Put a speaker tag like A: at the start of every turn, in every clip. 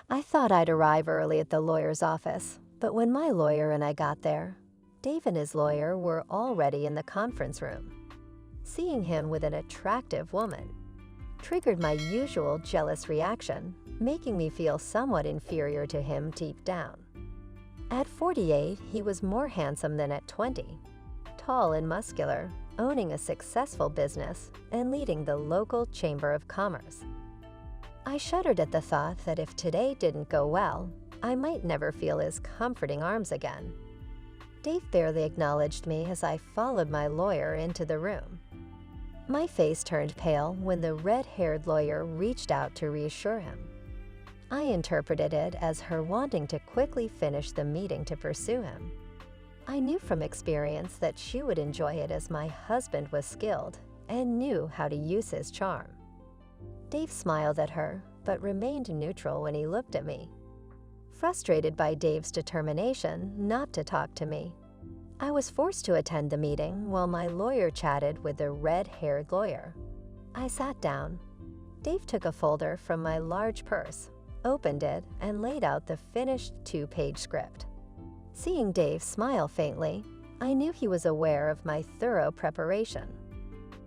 A: I thought I'd arrive early at the lawyer's office, but when my lawyer and I got there, Dave and his lawyer were already in the conference room. Seeing him with an attractive woman triggered my usual jealous reaction, making me feel somewhat inferior to him deep down. At 48, he was more handsome than at 20, tall and muscular, owning a successful business and leading the local chamber of commerce. I shuddered at the thought that if today didn't go well, I might never feel his comforting arms again. Dave barely acknowledged me as I followed my lawyer into the room. My face turned pale when the red-haired lawyer reached out to reassure him. I interpreted it as her wanting to quickly finish the meeting to pursue him. I knew from experience that she would enjoy it as my husband was skilled and knew how to use his charm. Dave smiled at her, but remained neutral when he looked at me. Frustrated by Dave's determination not to talk to me, I was forced to attend the meeting while my lawyer chatted with the red-haired lawyer. I sat down. Dave took a folder from my large purse, opened it, and laid out the finished 2-page script. Seeing Dave smile faintly, I knew he was aware of my thorough preparation.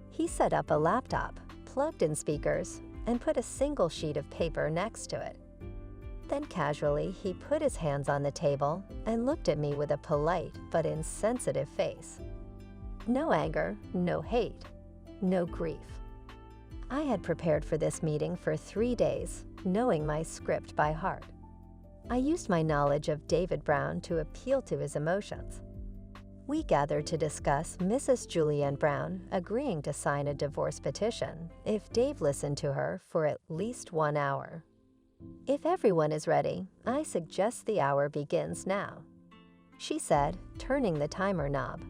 A: He set up a laptop, plugged in speakers, and put a single sheet of paper next to it. Then casually, he put his hands on the table and looked at me with a polite but insensitive face. No anger, no hate, no grief. I had prepared for this meeting for 3 days, knowing my script by heart. I used my knowledge of David Brown to appeal to his emotions. We gathered to discuss Mrs. Julianne Brown agreeing to sign a divorce petition if Dave listened to her for at least 1 hour. If everyone is ready, I suggest the hour begins now, she said, turning the timer knob.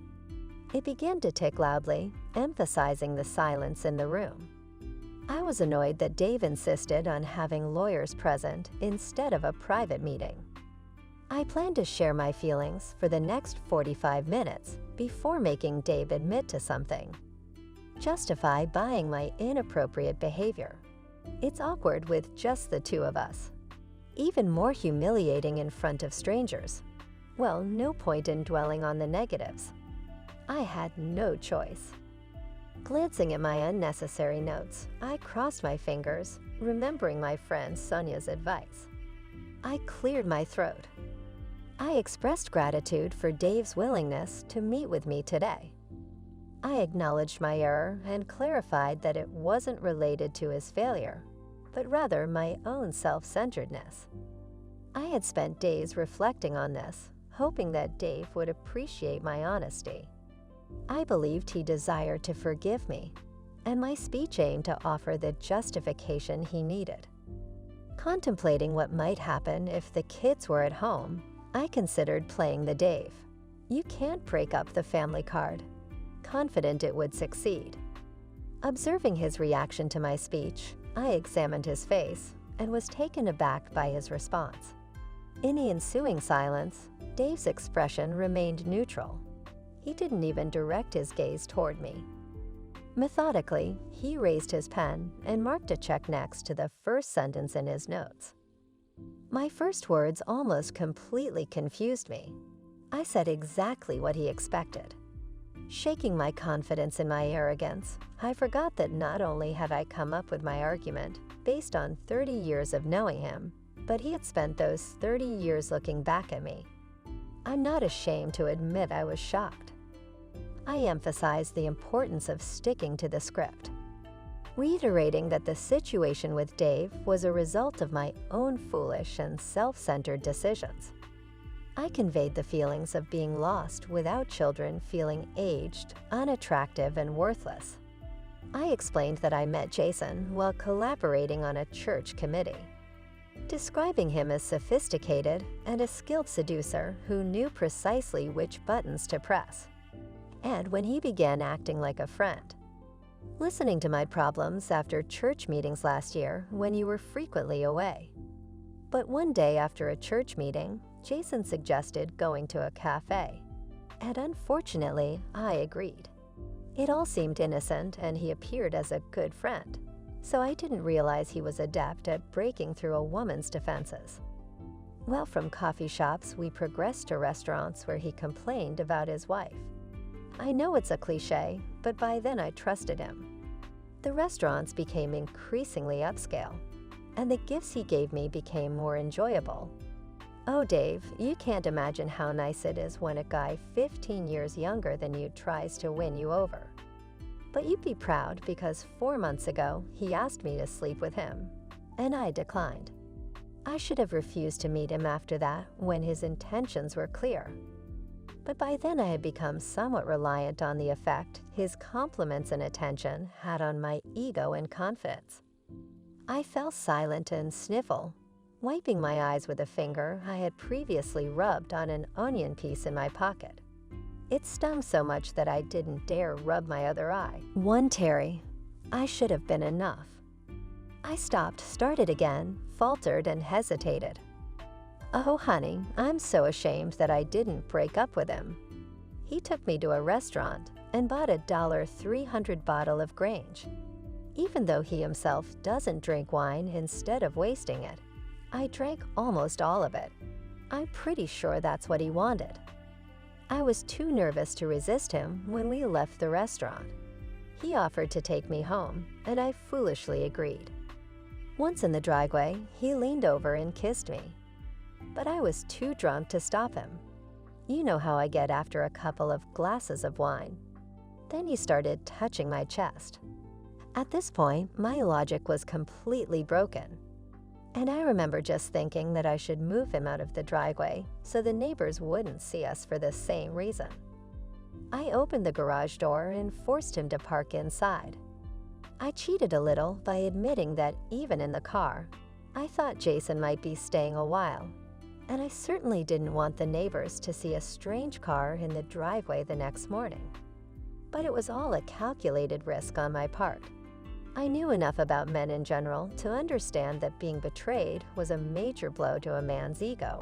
A: It began to tick loudly, emphasizing the silence in the room. I was annoyed that Dave insisted on having lawyers present instead of a private meeting. I planned to share my feelings for the next 45 minutes before making Dave admit to something. Justify buying my inappropriate behavior. It's awkward with just the two of us. Even more humiliating in front of strangers. Well, no point in dwelling on the negatives. I had no choice. Glancing at my unnecessary notes, I crossed my fingers, remembering my friend Sonia's advice. I cleared my throat. I expressed gratitude for Dave's willingness to meet with me today. I acknowledged my error and clarified that it wasn't related to his failure, but rather my own self-centeredness. I had spent days reflecting on this, hoping that Dave would appreciate my honesty. I believed he desired to forgive me, and my speech aimed to offer the justification he needed. Contemplating what might happen if the kids were at home, I considered playing the Dave. You can't break up the family card. Confident it would succeed. Observing his reaction to my speech, I examined his face and was taken aback by his response. In the ensuing silence, Dave's expression remained neutral. He didn't even direct his gaze toward me. Methodically, he raised his pen and marked a check next to the first sentence in his notes. My first words almost completely confused me. I said exactly what he expected. Shaking my confidence in my arrogance, I forgot that not only had I come up with my argument based on 30 years of knowing him, but he had spent those 30 years looking back at me. I'm not ashamed to admit I was shocked. I emphasized the importance of sticking to the script, reiterating that the situation with Dave was a result of my own foolish and self-centered decisions. I conveyed the feelings of being lost without children feeling aged, unattractive, and worthless. I explained that I met Jason while collaborating on a church committee, describing him as sophisticated and a skilled seducer who knew precisely which buttons to press, and when he began acting like a friend. Listening to my problems after church meetings last year when you were frequently away. But one day after a church meeting, Jason suggested going to a cafe, and unfortunately, I agreed. It all seemed innocent and he appeared as a good friend. so I didn't realize he was adept at breaking through a woman's defenses. Well, from coffee shops, we progressed to restaurants where he complained about his wife. I know it's a cliché, but by then I trusted him. The restaurants became increasingly upscale, and the gifts he gave me became more enjoyable. Oh, Dave, you can't imagine how nice it is when a guy 15 years younger than you tries to win you over. But you'd be proud because 4 months ago, he asked me to sleep with him, and I declined. I should have refused to meet him after that when his intentions were clear. But by then I had become somewhat reliant on the effect his compliments and attention had on my ego and confidence. I fell silent and sniffle, wiping my eyes with a finger I had previously rubbed on an onion piece in my pocket. It stung so much that I didn't dare rub my other eye. One Terry, I should have been enough. I stopped, started again, faltered, and hesitated. Oh, honey, I'm so ashamed that I didn't break up with him. He took me to a restaurant and bought a $300 bottle of Grange. Even though he himself doesn't drink wine instead of wasting it, I drank almost all of it. I'm pretty sure that's what he wanted. I was too nervous to resist him when we left the restaurant. He offered to take me home, and I foolishly agreed. Once in the driveway, he leaned over and kissed me. But I was too drunk to stop him. You know how I get after a couple of glasses of wine. Then he started touching my chest. At this point, my logic was completely broken. And I remember just thinking that I should move him out of the driveway so the neighbors wouldn't see us for the same reason. I opened the garage door and forced him to park inside. I cheated a little by admitting that even in the car, I thought Jason might be staying a while, and I certainly didn't want the neighbors to see a strange car in the driveway the next morning. But it was all a calculated risk on my part. I knew enough about men in general to understand that being betrayed was a major blow to a man's ego,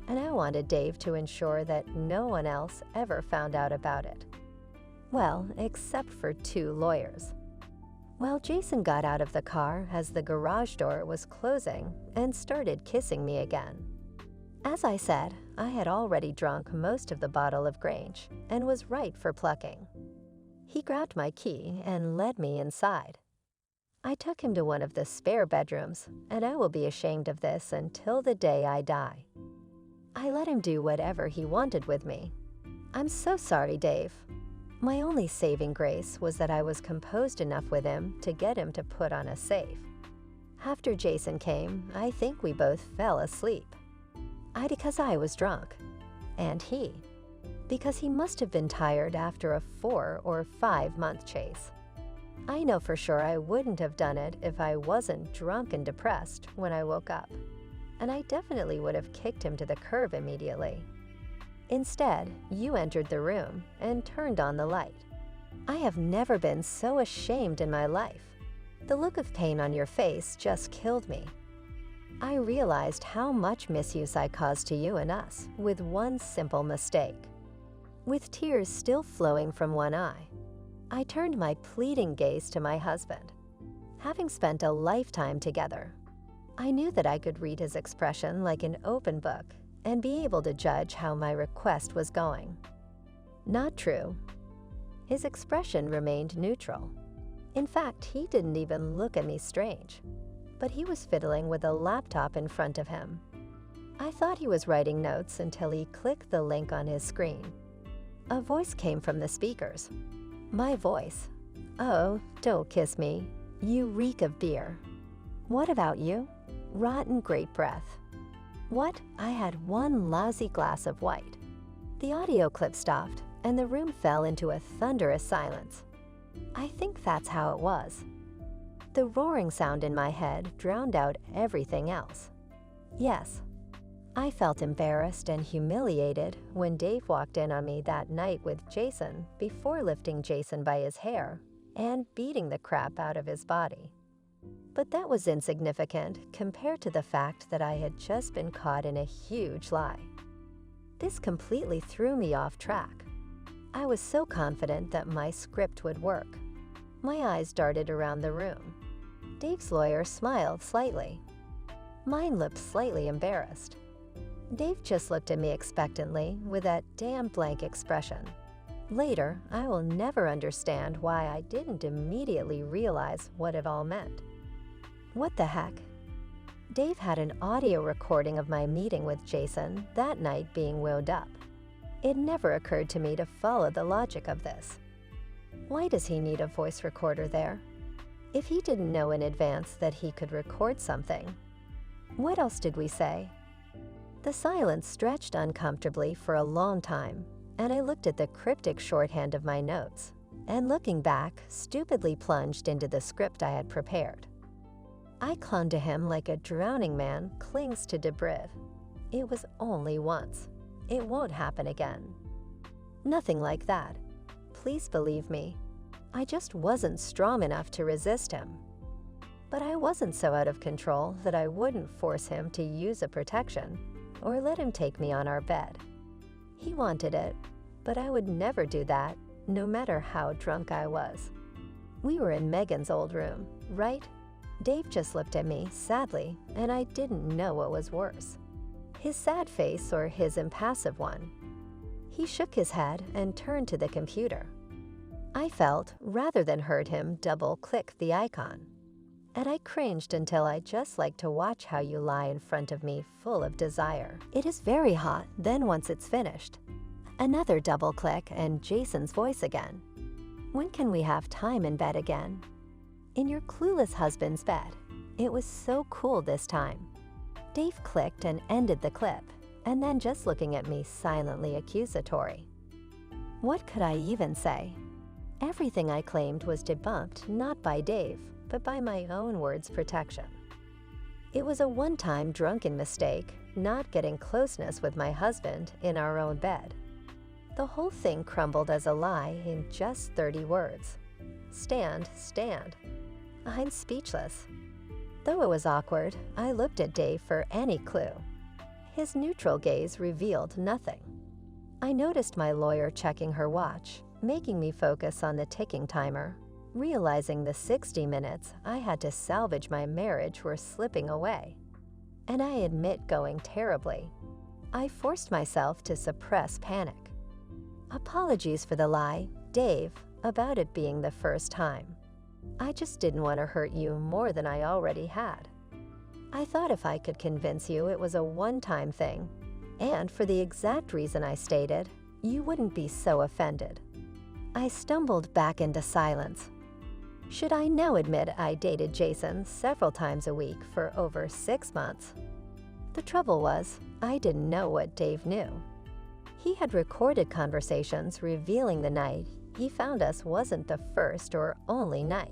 A: and I wanted Dave to ensure that no one else ever found out about it. Well, except for 2 lawyers. Well, Jason got out of the car as the garage door was closing and started kissing me again. As I said, I had already drunk most of the bottle of Grange and was ripe for plucking. He grabbed my key and led me inside. I took him to one of the spare bedrooms, and I will be ashamed of this until the day I die. I let him do whatever he wanted with me. I'm so sorry, Dave. My only saving grace was that I was composed enough with him to get him to put on a safe. After Jason came, I think we both fell asleep. Because I was drunk, and he, because he must have been tired after a 4 or 5 month chase. I know for sure I wouldn't have done it if I wasn't drunk and depressed when I woke up, and I definitely would have kicked him to the curb immediately. Instead, you entered the room and turned on the light. I have never been so ashamed in my life. The look of pain on your face just killed me. I realized how much misuse I caused to you and us with one simple mistake. With tears still flowing from one eye, I turned my pleading gaze to my husband. Having spent a lifetime together, I knew that I could read his expression like an open book and be able to judge how my request was going. Not true. His expression remained neutral. In fact, he didn't even look at me strange, but he was fiddling with a laptop in front of him. I thought he was writing notes until he clicked the link on his screen. A voice came from the speakers. My voice. Oh, don't kiss me. You reek of beer. What about you? Rotten grape breath. What? I had one lousy glass of white. The audio clip stopped, and the room fell into a thunderous silence. I think that's how it was. The roaring sound in my head drowned out everything else. Yes, I felt embarrassed and humiliated when Dave walked in on me that night with Jason before lifting Jason by his hair and beating the crap out of his body. But that was insignificant compared to the fact that I had just been caught in a huge lie. This completely threw me off track. I was so confident that my script would work. My eyes darted around the room. Dave's lawyer smiled slightly. Mine looked slightly embarrassed. Dave just looked at me expectantly with that damn blank expression. Later, I will never understand why I didn't immediately realize what it all meant. What the heck? Dave had an audio recording of my meeting with Jason that night being wound up. It never occurred to me to follow the logic of this. Why does he need a voice recorder there? If he didn't know in advance that he could record something, what else did we say? The silence stretched uncomfortably for a long time, and I looked at the cryptic shorthand of my notes, and looking back, stupidly plunged into the script I had prepared. I clung to him like a drowning man clings to debris. It was only once. It won't happen again. Nothing like that. Please believe me. I just wasn't strong enough to resist him. But I wasn't so out of control that I wouldn't force him to use a protection or let him take me on our bed. He wanted it, but I would never do that, no matter how drunk I was. We were in Megan's old room, right? Dave just looked at me sadly, and I didn't know what was worse, his sad face or his impassive one. He shook his head and turned to the computer. I felt, rather than heard him double-click the icon, and I cringed until I just like to watch how you lie in front of me full of desire. It is very hot, then once it's finished. Another double-click and Jason's voice again. When can we have time in bed again? In your clueless husband's bed. It was so cool this time. Dave clicked and ended the clip, and then just looking at me silently accusatory. What could I even say? Everything I claimed was debunked not by Dave, but by my own words' protection. It was a one-time drunken mistake, not getting closeness with my husband in our own bed. The whole thing crumbled as a lie in just 30 words. Stand, stand. I'm speechless. Though it was awkward, I looked at Dave for any clue. His neutral gaze revealed nothing. I noticed my lawyer checking her watch, making me focus on the ticking timer, realizing the 60 minutes I had to salvage my marriage were slipping away. And I admit going terribly. I forced myself to suppress panic. Apologies for the lie, Dave, about it being the first time. I just didn't want to hurt you more than I already had. I thought if I could convince you it was a one-time thing, and for the exact reason I stated, you wouldn't be so offended. I stumbled back into silence. Should I now admit I dated Jason several times a week for over 6 months? The trouble was, I didn't know what Dave knew. He had recorded conversations revealing the night he found us wasn't the first or only night.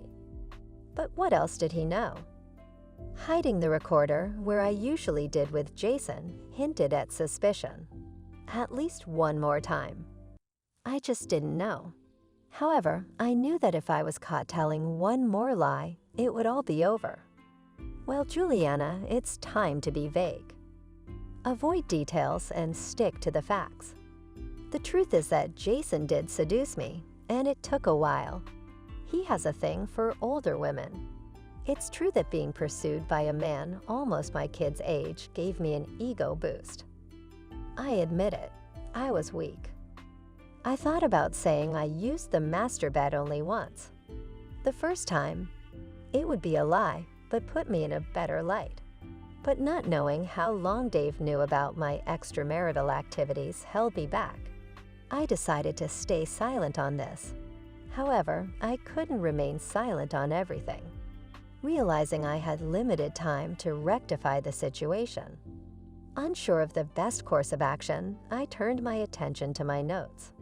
A: But what else did he know? Hiding the recorder, where I usually did with Jason, hinted at suspicion. At least one more time. I just didn't know. However, I knew that if I was caught telling one more lie, it would all be over. Well, Juliana, it's time to be vague. Avoid details and stick to the facts. The truth is that Jason did seduce me, and it took a while. He has a thing for older women. It's true that being pursued by a man almost my kid's age gave me an ego boost. I admit it, I was weak. I thought about saying I used the master bed only once. The first time, it would be a lie, but put me in a better light. But not knowing how long Dave knew about my extramarital activities held me back. I decided to stay silent on this. However, I couldn't remain silent on everything. Realizing I had limited time to rectify the situation. Unsure of the best course of action, I turned my attention to my notes.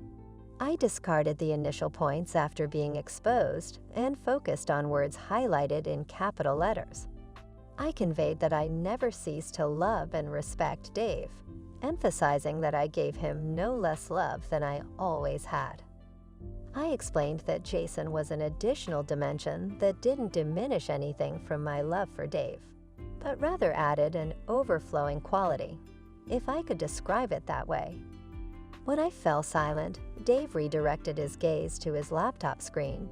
A: I discarded the initial points after being exposed and focused on words highlighted in capital letters. I conveyed that I never ceased to love and respect Dave, emphasizing that I gave him no less love than I always had. I explained that Jason was an additional dimension that didn't diminish anything from my love for Dave, but rather added an overflowing quality, if I could describe it that way. When I fell silent, Dave redirected his gaze to his laptop screen.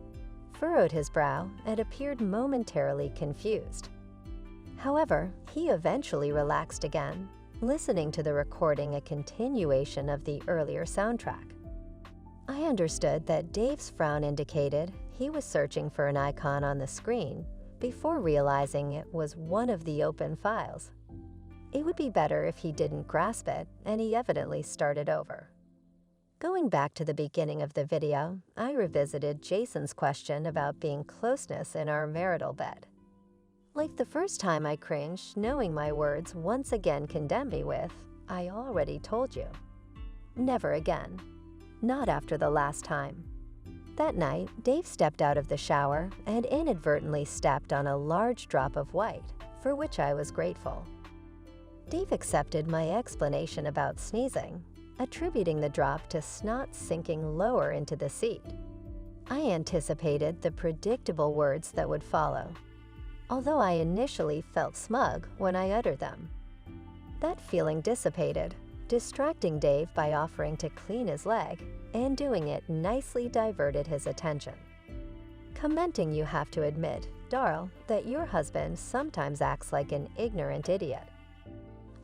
A: furrowed his brow and appeared momentarily confused. However, he eventually relaxed again, listening to the recording a continuation of the earlier soundtrack. I understood that Dave's frown indicated he was searching for an icon on the screen before realizing it was one of the open files. It would be better if he didn't grasp it, and he evidently started over. Going back to the beginning of the video, I revisited Jason's question about being closeness in our marital bed. Like the first time I cringed, knowing my words once again condemned me with, "I already told you." Never again. Not after the last time. That night, Dave stepped out of the shower and inadvertently stepped on a large drop of white, for which I was grateful. Dave accepted my explanation about sneezing, attributing the drop to snot sinking lower into the seat. I anticipated the predictable words that would follow, although I initially felt smug when I uttered them. That feeling dissipated, distracting Dave by offering to clean his leg, and doing it nicely diverted his attention. Commenting, "You have to admit, Darl, that your husband sometimes acts like an ignorant idiot."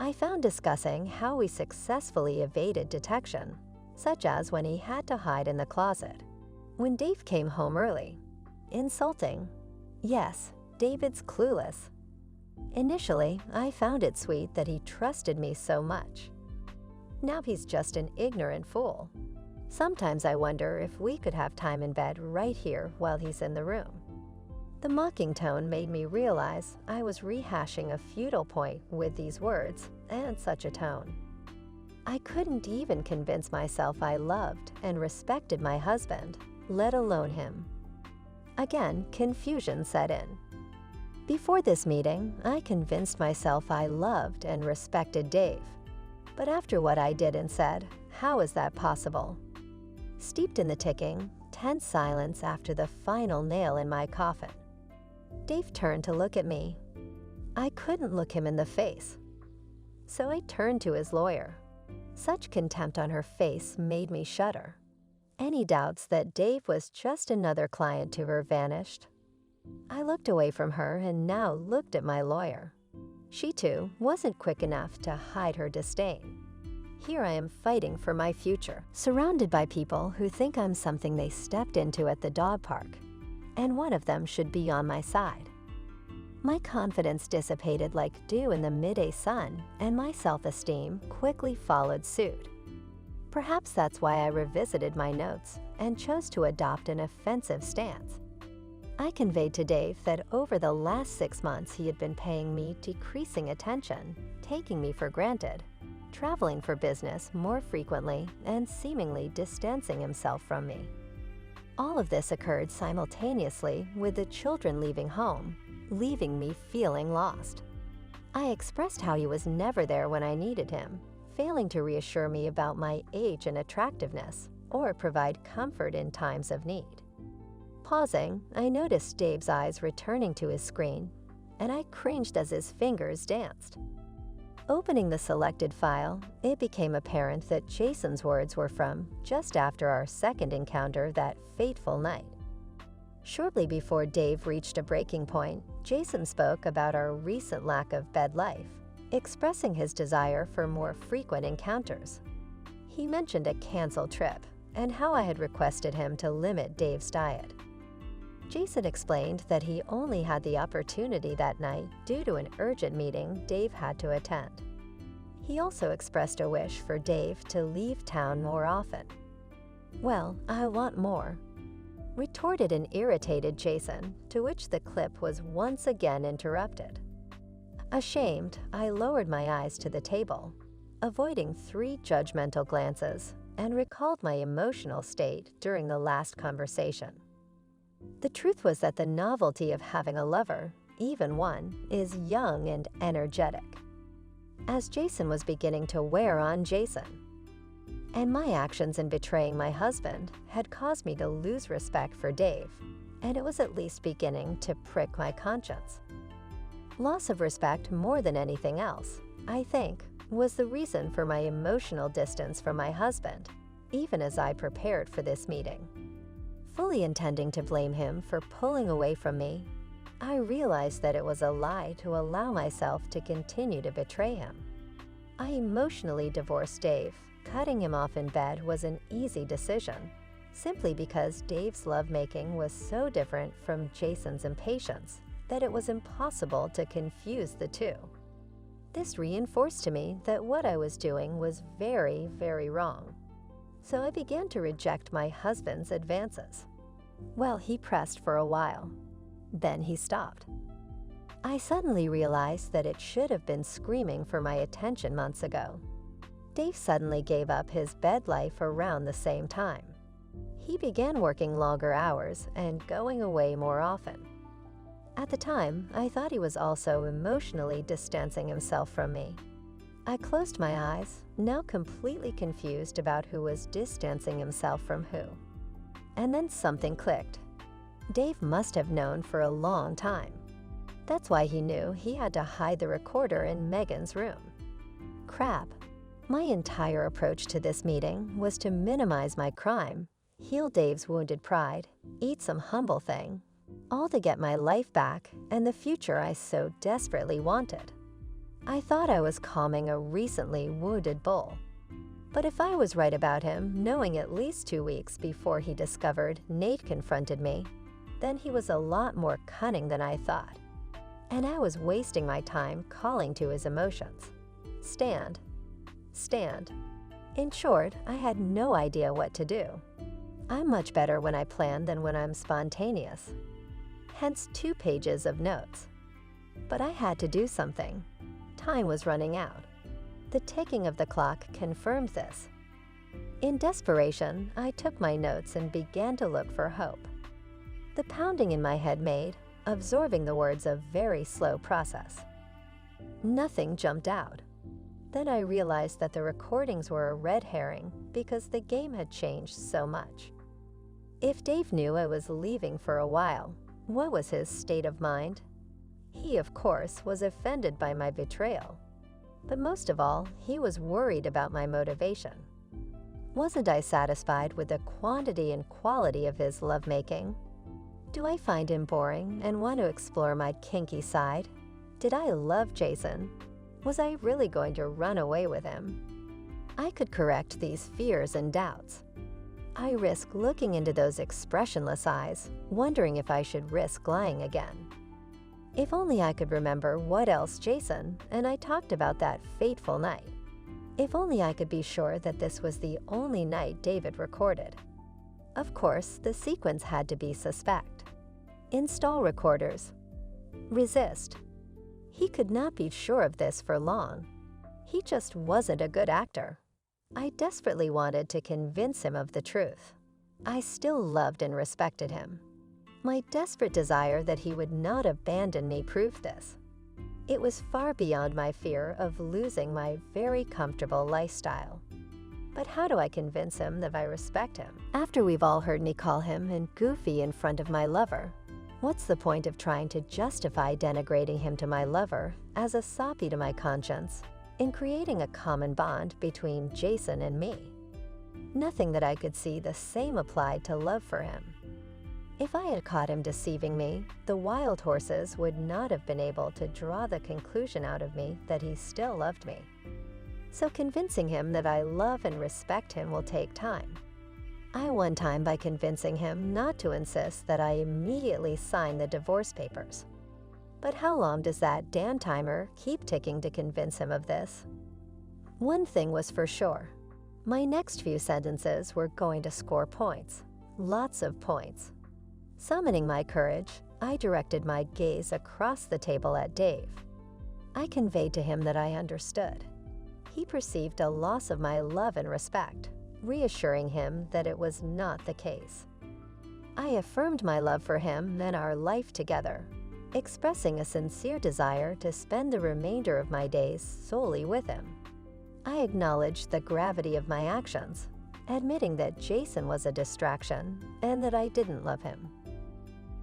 A: I found discussing how we successfully evaded detection, such as when he had to hide in the closet, when Dave came home early. Insulting. Yes, David's clueless. Initially, I found it sweet that he trusted me so much. Now he's just an ignorant fool. Sometimes I wonder if we could have time in bed right here while he's in the room. The mocking tone made me realize I was rehashing a futile point with these words and such a tone. I couldn't even convince myself I loved and respected my husband, let alone him. Again, confusion set in. Before this meeting, I convinced myself I loved and respected Dave. But after what I did and said, how is that possible? Steeped in the ticking, tense silence after the final nail in my coffin, Dave turned to look at me. I couldn't look him in the face. So I turned to his lawyer. Such contempt on her face made me shudder. Any doubts that Dave was just another client to her vanished. I looked away from her and now looked at my lawyer. She too wasn't quick enough to hide her disdain. Here I am fighting for my future, surrounded by people who think I'm something they stepped into at the dog park, and one of them should be on my side. My confidence dissipated like dew in the midday sun, and my self-esteem quickly followed suit. Perhaps that's why I revisited my notes and chose to adopt an offensive stance. I conveyed to Dave that over the last 6 months he had been paying me decreasing attention, taking me for granted, traveling for business more frequently, and seemingly distancing himself from me. All of this occurred simultaneously with the children leaving home, leaving me feeling lost. I expressed how he was never there when I needed him, failing to reassure me about my age and attractiveness, or provide comfort in times of need. Pausing, I noticed Dave's eyes returning to his screen, and I cringed as his fingers danced. Opening the selected file, it became apparent that Jason's words were from just after our second encounter that fateful night. Shortly before Dave reached a breaking point, Jason spoke about our recent lack of bed life, expressing his desire for more frequent encounters. He mentioned a canceled trip and how I had requested him to limit Dave's diet. Jason explained that he only had the opportunity that night due to an urgent meeting Dave had to attend. He also expressed a wish for Dave to leave town more often. "Well, I want more," retorted an irritated Jason, to which the clip was once again interrupted. Ashamed, I lowered my eyes to the table, avoiding 3 judgmental glances, and recalled my emotional state during the last conversation. The truth was that the novelty of having a lover, even one, is young and energetic, as Jason was beginning to wear on Jason. And my actions in betraying my husband had caused me to lose respect for Dave, and it was at least beginning to prick my conscience. Loss of respect more than anything else, I think, was the reason for my emotional distance from my husband, even as I prepared for this meeting. Fully intending to blame him for pulling away from me, I realized that it was a lie to allow myself to continue to betray him. I emotionally divorced Dave. Cutting him off in bed was an easy decision, simply because Dave's lovemaking was so different from Jason's impatience that it was impossible to confuse the two. This reinforced to me that what I was doing was very, very wrong. So I began to reject my husband's advances. Well, he pressed for a while. Then he stopped. I suddenly realized that it should have been screaming for my attention months ago. Dave suddenly gave up his bed life around the same time. He began working longer hours and going away more often. At the time, I thought he was also emotionally distancing himself from me. I closed my eyes, now completely confused about who was distancing himself from who. And then something clicked. Dave must have known for a long time. That's why he knew he had to hide the recorder in Megan's room. Crap. My entire approach to this meeting was to minimize my crime, heal Dave's wounded pride, eat some humble thing, all to get my life back and the future I so desperately wanted. I thought I was calming a recently wounded bull. But if I was right about him, knowing at least 2 weeks before he discovered Nate confronted me, then he was a lot more cunning than I thought. And I was wasting my time calling to his emotions. Stand. In short, I had no idea what to do. I'm much better when I plan than when I'm spontaneous. Hence 2 pages of notes. But I had to do something. Time was running out. The ticking of the clock confirmed this. In desperation, I took my notes and began to look for hope. The pounding in my head made, absorbing the words, a very slow process. Nothing jumped out. Then I realized that the recordings were a red herring because the game had changed so much. If Dave knew I was leaving for a while, what was his state of mind? He, of course, was offended by my betrayal. But most of all, he was worried about my motivation. Wasn't I satisfied with the quantity and quality of his lovemaking? Do I find him boring and want to explore my kinky side? Did I love Jason? Was I really going to run away with him? I could correct these fears and doubts. I risked looking into those expressionless eyes, wondering if I should risk lying again. If only I could remember what else Jason and I talked about that fateful night. If only I could be sure that this was the only night David recorded. Of course, the sequence had to be suspect. Install recorders. Resist. He could not be sure of this for long. He just wasn't a good actor. I desperately wanted to convince him of the truth. I still loved and respected him. My desperate desire that he would not abandon me proved this. It was far beyond my fear of losing my very comfortable lifestyle. But how do I convince him that I respect him? After we've all heard me call him and goofy in front of my lover, what's the point of trying to justify denigrating him to my lover as a soppy to my conscience in creating a common bond between Jason and me? Nothing that I could see the same applied to love for him. If I had caught him deceiving me, the wild horses would not have been able to draw the conclusion out of me that he still loved me. So convincing him that I love and respect him will take time. I won time by convincing him not to insist that I immediately sign the divorce papers. But how long does that Dan timer keep ticking to convince him of this? One thing was for sure. My next few sentences were going to score points. Lots of points. Summoning my courage, I directed my gaze across the table at Dave. I conveyed to him that I understood. He perceived a loss of my love and respect, reassuring him that it was not the case. I affirmed my love for him and our life together, expressing a sincere desire to spend the remainder of my days solely with him. I acknowledged the gravity of my actions, admitting that Jason was a distraction and that I didn't love him.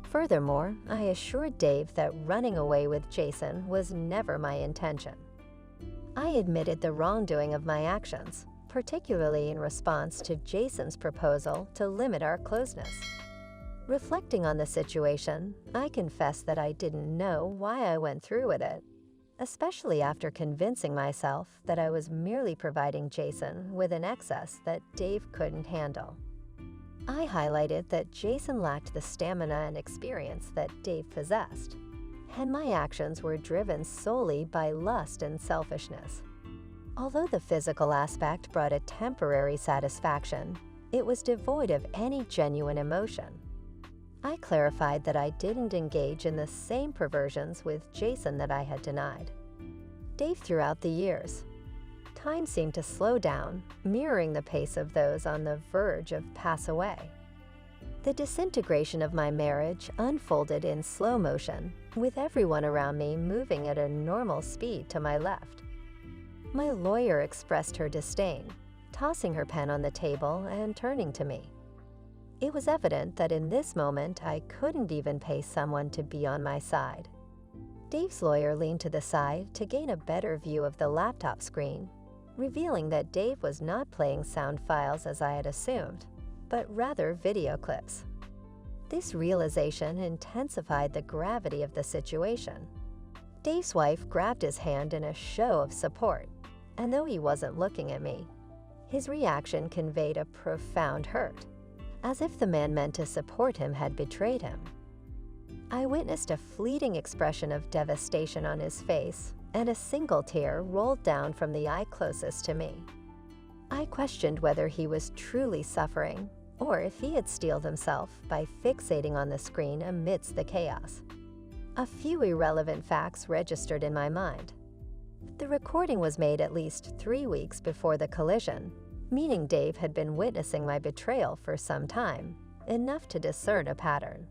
A: Furthermore, I assured Dave that running away with Jason was never my intention. I admitted the wrongdoing of my actions, particularly in response to Jason's proposal to limit our closeness. Reflecting on the situation, I confess that I didn't know why I went through with it, especially after convincing myself that I was merely providing Jason with an excess that Dave couldn't handle. I highlighted that Jason lacked the stamina and experience that Dave possessed, and my actions were driven solely by lust and selfishness. Although the physical aspect brought a temporary satisfaction, it was devoid of any genuine emotion. I clarified that I didn't engage in the same perversions with Jason that I had denied. Dave, throughout the years, time seemed to slow down, mirroring the pace of those on the verge of pass away. The disintegration of my marriage unfolded in slow motion, with everyone around me moving at a normal speed to my left. My lawyer expressed her disdain, tossing her pen on the table and turning to me. It was evident that in this moment I couldn't even pay someone to be on my side. Dave's lawyer leaned to the side to gain a better view of the laptop screen, revealing that Dave was not playing sound files as I had assumed, but rather video clips. This realization intensified the gravity of the situation. Dave's wife grabbed his hand in a show of support, and though he wasn't looking at me, his reaction conveyed a profound hurt, as if the man meant to support him had betrayed him. I witnessed a fleeting expression of devastation on his face, and a single tear rolled down from the eye closest to me. I questioned whether he was truly suffering, or if he had steeled himself by fixating on the screen amidst the chaos. A few irrelevant facts registered in my mind. The recording was made at least 3 weeks before the collision, meaning Dave had been witnessing my betrayal for some time, enough to discern a pattern.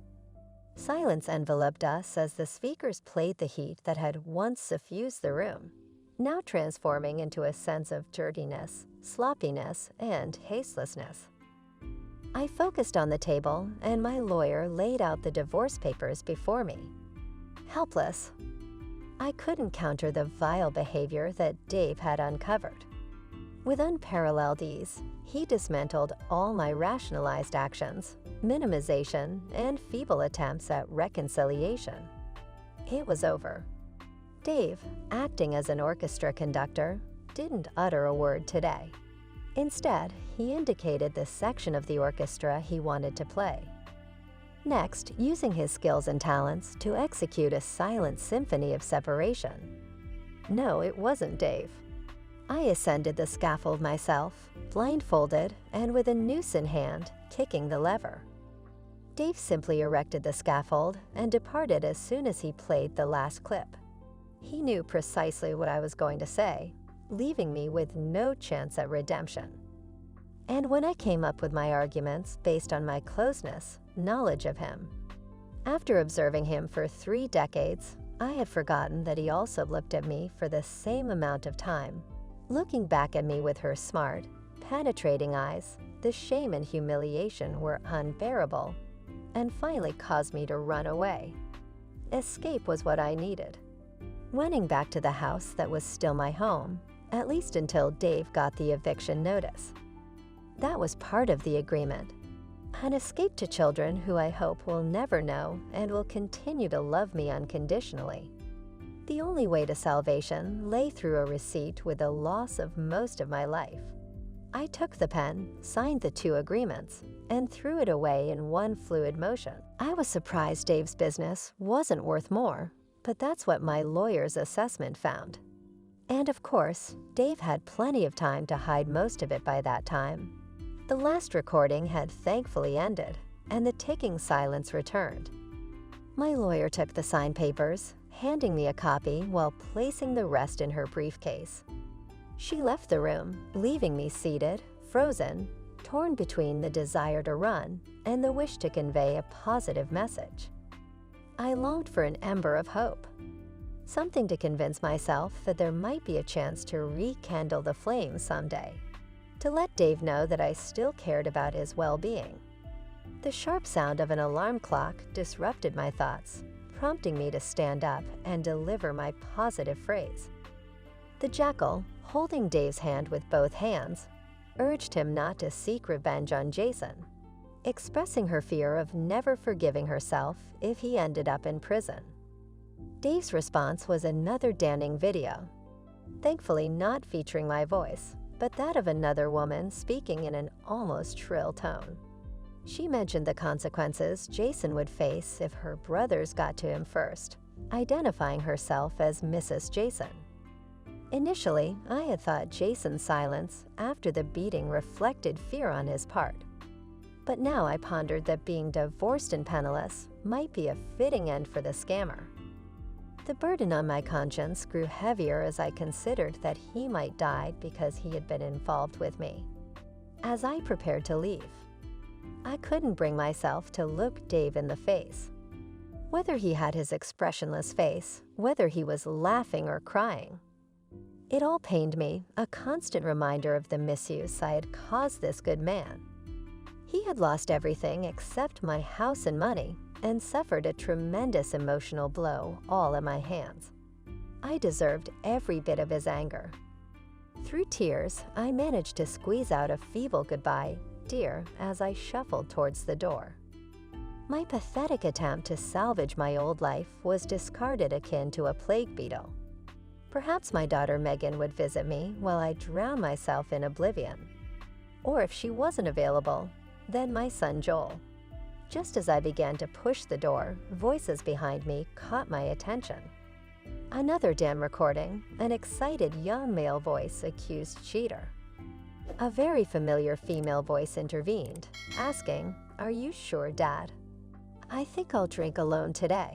A: Silence enveloped us as the speakers played the heat that had once suffused the room, now transforming into a sense of dirtiness, sloppiness, and hastelessness. I focused on the table, and my lawyer laid out the divorce papers before me. Helpless, I couldn't counter the vile behavior that Dave had uncovered. With unparalleled ease, he dismantled all my rationalized actions, minimization, and feeble attempts at reconciliation. It was over. Dave, acting as an orchestra conductor, didn't utter a word today. Instead, he indicated the section of the orchestra he wanted to play. Next, using his skills and talents to execute a silent symphony of separation. No, it wasn't Dave. I ascended the scaffold myself, blindfolded and with a noose in hand, kicking the lever. Dave simply erected the scaffold and departed as soon as he played the last clip. He knew precisely what I was going to say, leaving me with no chance at redemption. And when I came up with my arguments based on my closeness, knowledge of him. After observing him for 3 decades, I had forgotten that he also looked at me for the same amount of time. Looking back at me with her smart, penetrating eyes, the shame and humiliation were unbearable, and finally caused me to run away. Escape was what I needed. Running back to the house that was still my home, at least until Dave got the eviction notice. That was part of the agreement. An escape to children who I hope will never know and will continue to love me unconditionally. The only way to salvation lay through a receipt with the loss of most of my life. I took the pen, signed the 2 agreements, and threw it away in one fluid motion. I was surprised Dave's business wasn't worth more, but that's what my lawyer's assessment found. And of course, Dave had plenty of time to hide most of it by that time. The last recording had thankfully ended, and the ticking silence returned. My lawyer took the signed papers, handing me a copy while placing the rest in her briefcase. She left the room, leaving me seated, frozen, torn between the desire to run and the wish to convey a positive message. I longed for an ember of hope, something to convince myself that there might be a chance to rekindle the flame someday, to let Dave know that I still cared about his well-being. The sharp sound of an alarm clock disrupted my thoughts, prompting me to stand up and deliver my positive phrase. The jackal, holding Dave's hand with both hands, urged him not to seek revenge on Jason. expressing her fear of never forgiving herself if he ended up in prison. Dave's response was another damning video, thankfully not featuring my voice, but that of another woman speaking in an almost shrill tone. She mentioned the consequences Jason would face if her brothers got to him first, identifying herself as Mrs. Jason. Initially, I had thought Jason's silence after the beating reflected fear on his part. But now I pondered that being divorced and penniless might be a fitting end for the scammer. The burden on my conscience grew heavier as I considered that he might die because he had been involved with me. As I prepared to leave, I couldn't bring myself to look Dave in the face. Whether he had his expressionless face, whether he was laughing or crying, it all pained me, a constant reminder of the misuse I had caused this good man. He had lost everything except my house and money, and suffered a tremendous emotional blow all at my hands. I deserved every bit of his anger. Through tears, I managed to squeeze out a feeble goodbye, dear, as I shuffled towards the door. My pathetic attempt to salvage my old life was discarded akin to a plague beetle. Perhaps my daughter Megan would visit me while I drowned myself in oblivion. Or if she wasn't available, then my son Joel. Just as I began to push the door, voices behind me caught my attention. Another damn recording, an excited young male voice accused cheater. A very familiar female voice intervened, asking, "Are you sure, Dad?" "I think I'll drink alone today."